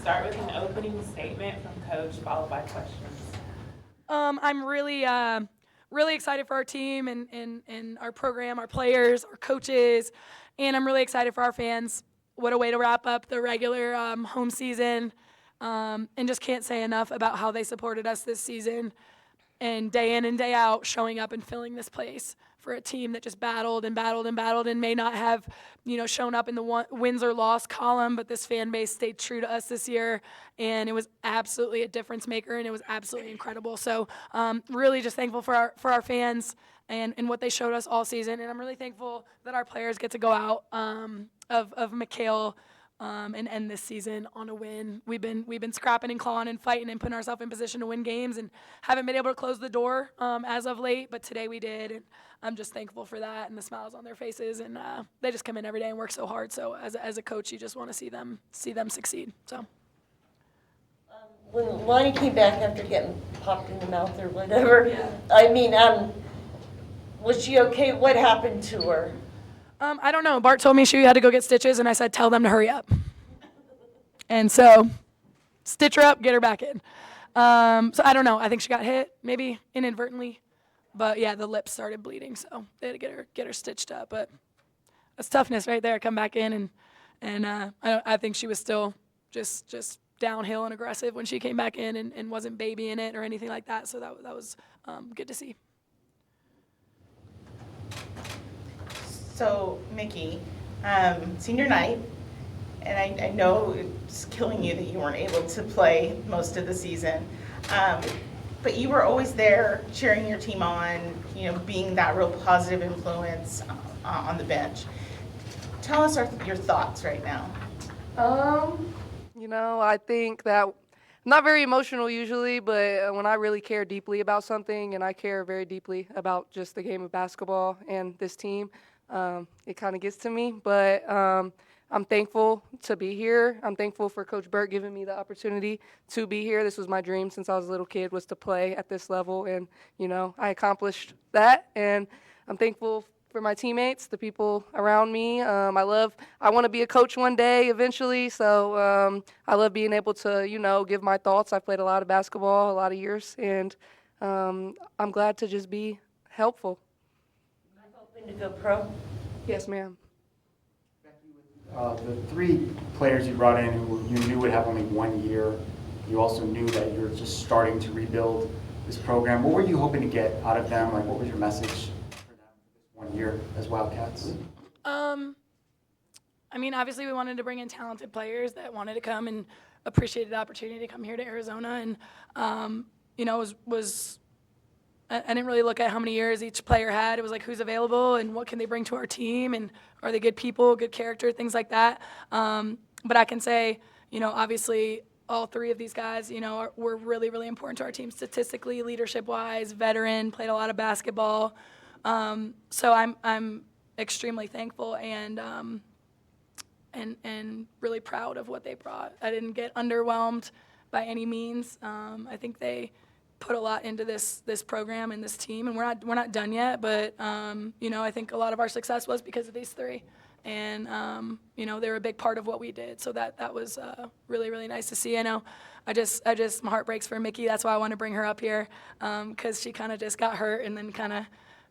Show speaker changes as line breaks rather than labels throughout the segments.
start with an opening statement from Coach, followed by questions.
I'm really excited for our team and our program, our players, our coaches, and I'm really excited for our fans. What a way to wrap up the regular home season, and just can't say enough about how they supported us this season and day in and day out showing up and filling this place for a team that just battled and battled and battled and may not have, shown up in the wins or loss column, but this fan base stayed true to us this year, and it was absolutely a difference maker, and it was absolutely incredible. So really just thankful for our fans and what they showed us all season, and I'm really thankful that our players get to go out of McHale and end this season on a win. We've been scrapping and clawing and fighting and putting ourselves in position to win games and haven't been able to close the door as of late, but today we did, and I'm just thankful for that and the smiles on their faces, and they just come in every day and work so hard. So as a coach, you just want to see them succeed. So.
When Lonnie came back after getting popped in the mouth or whatever,
Yeah.
I mean, was she okay? What happened to her?
I don't know. Bart told me she had to go get stitches, and I said, tell them to hurry up. And so, stitch her up, get her back in. So I don't know. I think she got hit, maybe inadvertently. But yeah, the lips started bleeding, so they had to get her stitched up. But that's toughness right there. Come back in, and I think she was still just downhill and aggressive when she came back in and wasn't babying it or anything like that. So that was good to see.
So, Mickey, senior night, and I know it's killing you that you weren't able to play most of the season, but you were always there cheering your team on, being that real positive influence on the bench. Tell us your thoughts right now.
I think that I'm not very emotional usually, but when I really care deeply about something, and I care very deeply about just the game of basketball and this team, it kind of gets to me. But I'm thankful to be here. I'm thankful for Coach Burke giving me the opportunity to be here. This was my dream since I was a little kid, was to play at this level, and I accomplished that. And I'm thankful for my teammates, the people around me. I want to be a coach one day eventually, so I love being able to, give my thoughts. I've played a lot of basketball, a lot of years, and I'm glad to just be helpful.
Hoping to go pro?
Yes, ma'am.
The three players you brought in who you knew would have only 1 year, you also knew that you're just starting to rebuild this program. What were you hoping to get out of them? Like, what was your message for them for this 1 year as Wildcats?
Obviously we wanted to bring in talented players that wanted to come and appreciated the opportunity to come here to Arizona, and I didn't really look at how many years each player had. It was like, who's available and what can they bring to our team, and are they good people, good character, things like that. But I can say, obviously all three of these guys, were really, really important to our team statistically, leadership-wise, veteran, played a lot of basketball. So I'm extremely thankful and really proud of what they brought. I didn't get underwhelmed by any means. I think they put a lot into this program and this team, and we're not done yet. But I think a lot of our success was because of these three, and they were a big part of what we did. So that was really, really nice to see. I know my heart breaks for Mickey. That's why I want to bring her up here, because she kind of just got hurt and then kind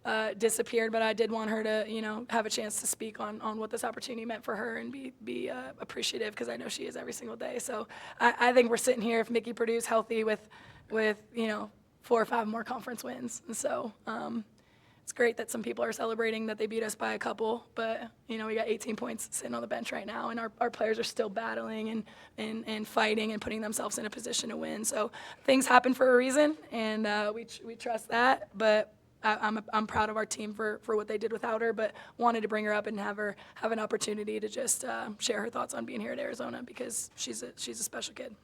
of disappeared. But I did want her to have a chance to speak on what this opportunity meant for her and be appreciative, because I know she is every single day. So I think we're sitting here, if Mickey Perdue's healthy, with 4 or 5 more conference wins. And so it's great that some people are celebrating that they beat us by a couple, but we got 18 points sitting on the bench right now, and our players are still battling and fighting and putting themselves in a position to win. So things happen for a reason, and we trust that. But I'm proud of our team for what they did without her, but wanted to bring her up and have an opportunity to just share her thoughts on being here at Arizona, because she's a special kid.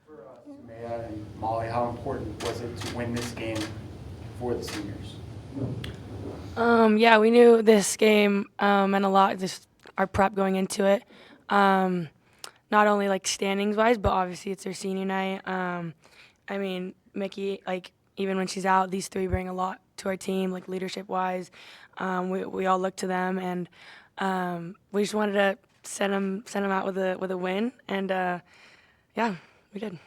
For Sumaya and Molly, how important was it to win this game for the seniors?
Yeah, we knew this game meant a lot, just our prep going into it. Not only like standings wise, but obviously it's their senior night. Mickey, even when she's out, these three bring a lot to our team, leadership wise. We all look to them, and we just wanted to send them out with a win, and Yeah, we did.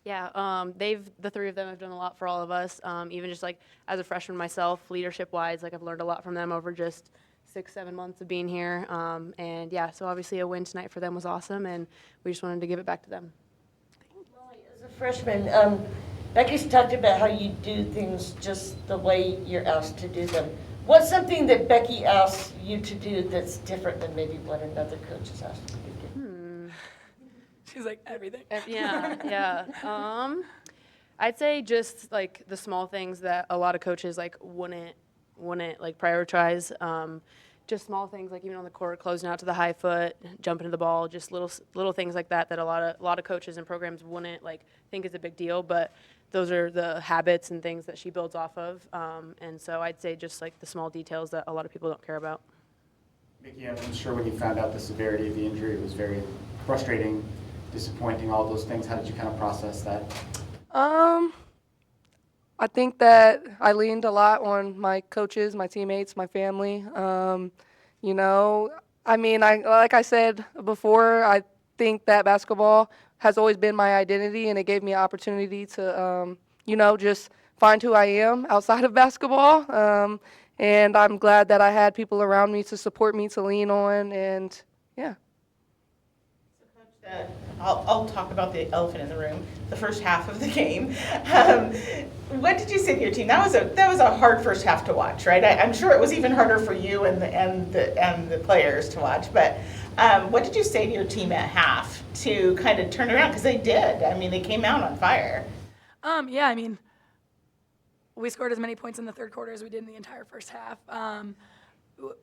Yeah, the three of them have done a lot for all of us. Even just like as a freshman myself, leadership-wise, like I've learned a lot from them over just 6-7 months of being here. And yeah, so obviously a win tonight for them was awesome, and we just wanted to give it back to them.
As a freshman, Becky's talked about how you do things just the way you're asked to do them. What's something that Becky asks you to do that's different than maybe what another coach has asked you to do?
She's like, everything.
Yeah. I'd say just like the small things that a lot of coaches like wouldn't like prioritize. Just small things like even on the court, closing out to the high foot, jumping to the ball, just little things like that a lot of coaches and programs wouldn't like think is a big deal, but those are the habits and things that she builds off of. And so I'd say just like the small details that a lot of people don't care about.
Becky, I'm sure when you found out the severity of the injury, it was very frustrating, disappointing, all those things. How did you kind of process that?
I think that I leaned a lot on my coaches, my teammates, my family. You know, I mean, like I said before, I think that basketball has always been my identity, and it gave me an opportunity to, you know, just find who I am outside of basketball. And I'm glad that I had people around me to support me, to lean on, and yeah.
I'll talk about the elephant in the room, the first half of the game. What did you say to your team? That was a hard first half to watch, right? I'm sure it was even harder for you and the players to watch. But what did you say to your team at half to kind of turn around? Because they did. I mean, they came out on fire.
Yeah, I mean, we scored as many points in the third quarter as we did in the entire first half.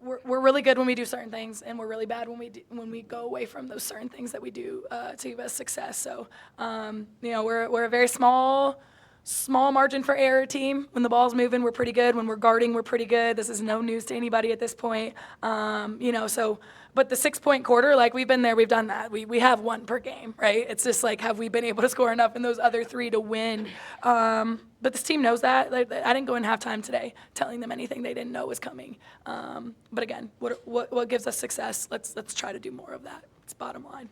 We're really good when we do certain things, and we're really bad when we go away from those certain things that we do to give us success. So, you know, we're a very small margin for error team. When the ball's moving, we're pretty good. When we're guarding, we're pretty good. This is no news to anybody at this point. You know, so, but the 6-point quarter, like we've been there, we've done that. We have one per game, right? It's just like, have we been able to score enough in those other three to win? But this team knows that. I didn't go in halftime today telling them anything they didn't know was coming. But again, what gives us success? Let's try to do more of that. It's bottom line.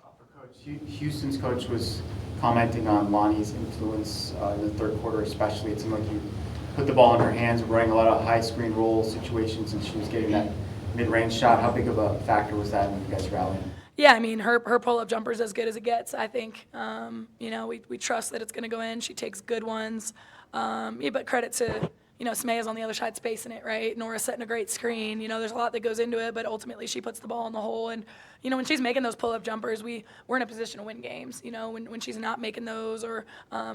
For Coach, Houston's coach was commenting on Lonnie's influence in the third quarter, especially. It seemed like you put the ball in her hands, running a lot of high screen roll situations, and she was getting that mid-range shot. How big of a factor was that when you guys rallied?
Yeah, I mean, her pull-up jumper is as good as it gets, I think. You know, we trust that it's going to go in. She takes good ones. Yeah, but credit to, you know, Smaya's on the other side spacing it, right? Nora's setting a great screen. You know, there's a lot that goes into it, but ultimately she puts the ball in the hole. And, you know, when she's making those pull-up jumpers, we're in a position to win games. You know, when she's not making those or,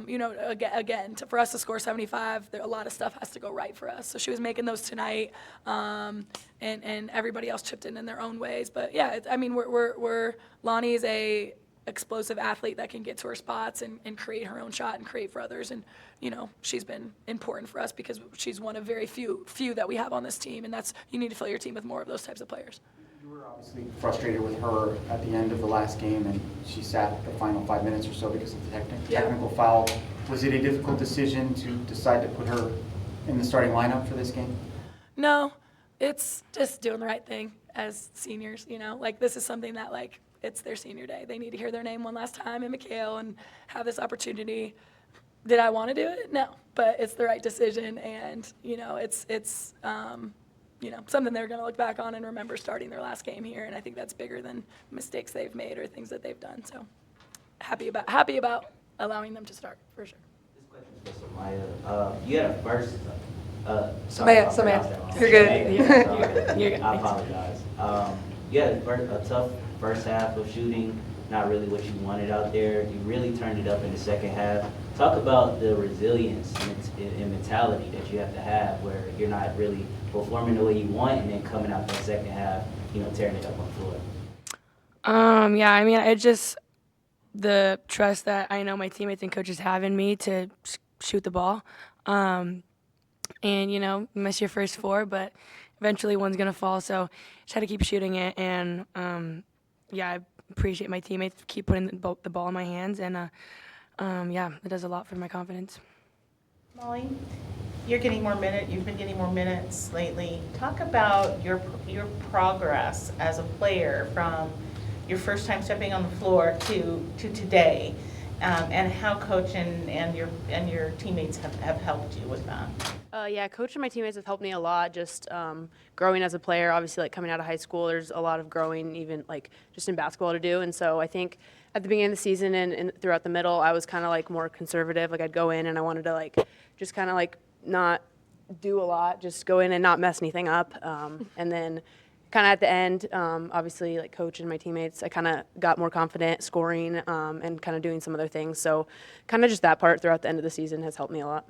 you know, again, for us to score 75, a lot of stuff has to go right for us. So she was making those tonight, and everybody else chipped in their own ways. But, yeah, I mean, Lonnie's a explosive athlete that can get to her spots and create her own shot and create for others. And, you know, she's been important for us because she's one of very few that we have on this team. And that's, you need to fill your team with more of those types of players.
You were obviously frustrated with her at the end of the last game, and she sat the final 5 minutes or so because of the technical foul. Was it a difficult decision to decide to put her in the starting lineup for this game?
No, it's just doing the right thing as seniors, you know. Like, this is something that, like, it's their senior day. They need to hear their name one last time in McHale and have this opportunity. Did I want to do it? No, but it's the right decision, and, you know, it's you know, something they're going to look back on and remember starting their last game here, and I think that's bigger than mistakes they've made or things that they've done. So happy about allowing them to start, for sure.
This question's for Samaya. You had a first.
Samaya. You're good.
You're good.
I apologize. You had a tough first half of shooting, not really what you wanted out there. You really turned it up in the second half. Talk about the resilience and mentality that you have to have where you're not really performing the way you want and then coming out that second half, you know, tearing it up on the floor.
Yeah, I mean, it just the trust that I know my teammates and coaches have in me to shoot the ball. And, you know, miss your first 4, but eventually one's going to fall. So try to keep shooting it. And, yeah, I appreciate my teammates keep putting the ball in my hands. And, yeah, it does a lot for my confidence.
Molly, you're getting more minutes. You've been getting more minutes lately. Talk about your progress as a player from your first time stepping on the floor to today, and how coach and your teammates have helped you with that.
Yeah, coach and my teammates have helped me a lot. Just growing as a player, obviously, like coming out of high school, there's a lot of growing, even like just in basketball to do. And so I think at the beginning of the season and throughout the middle, I was kind of like more conservative. Like I'd go in and I wanted to like just kind of like not do a lot, just go in and not mess anything up. And then kind of at the end, obviously, like coach and my teammates, I kind of got more confident scoring and kind of doing some other things. So kind of just that part throughout the end of the season has helped me a lot.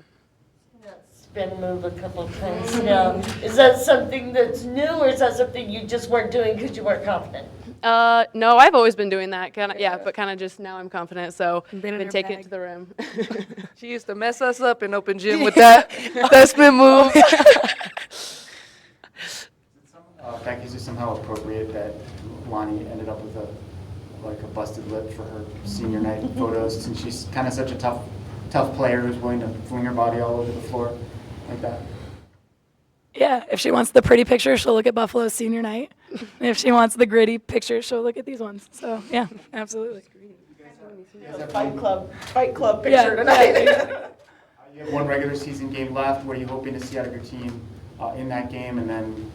Spin move a couple of times now. Is that something that's new, or is that something you just weren't doing because you weren't confident?
No, I've always been doing that, kind of, yeah, but kind of just now I'm confident, so
Been in
been
her
taking it
bag.
to the rim.
She used to mess us up in open gym with that spin move.
Becky, is it somehow appropriate that Lonnie ended up with a busted lip for her senior night photos, since she's kind of such a tough player who's willing to fling her body all over the floor like that?
Yeah, if she wants the pretty picture, she'll look at Buffalo's senior night. If she wants the gritty picture, she'll look at these ones. So, yeah, absolutely.
Fight club picture
Yeah,
tonight.
You have one regular season game left. What are you hoping to see out of your team in that game, and then,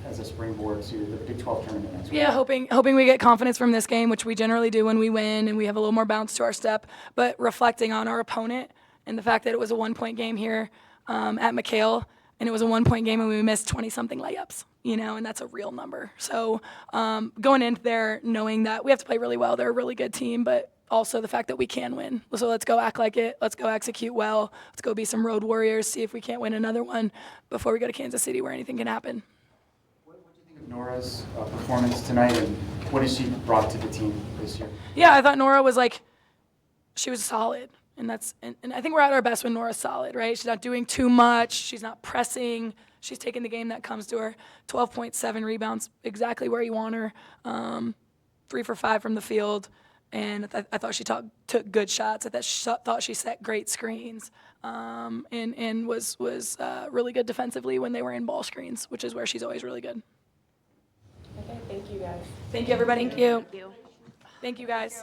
as a springboard to the Big 12 tournament next week?
Yeah, hoping we get confidence from this game, which we generally do when we win, and we have a little more bounce to our step. But reflecting on our opponent and the fact that it was a 1-point game here at McHale, and it was a 1-point game and we missed 20-something layups, and that's a real number. So going into there knowing that we have to play really well, they're a really good team, but also the fact that we can win. So let's go act like it. Let's go execute well. Let's go be some road warriors, see if we can't win another one before we go to Kansas City where anything can happen.
What do you think of Nora's performance tonight, and what has she brought to the team this year?
Yeah, I thought Nora was she was solid. And I think we're at our best when Nora's solid, right? She's not doing too much. She's not pressing. She's taking the game that comes to her. 12.7 rebounds, exactly where you want her. 3 for 5 from the field. And I thought she took good shots. Thought she set great screens. And was really good defensively when they were in ball screens, which is where she's always really good.
Okay, thank you guys.
Thank you, everybody.
Thank you.
Thank you, guys.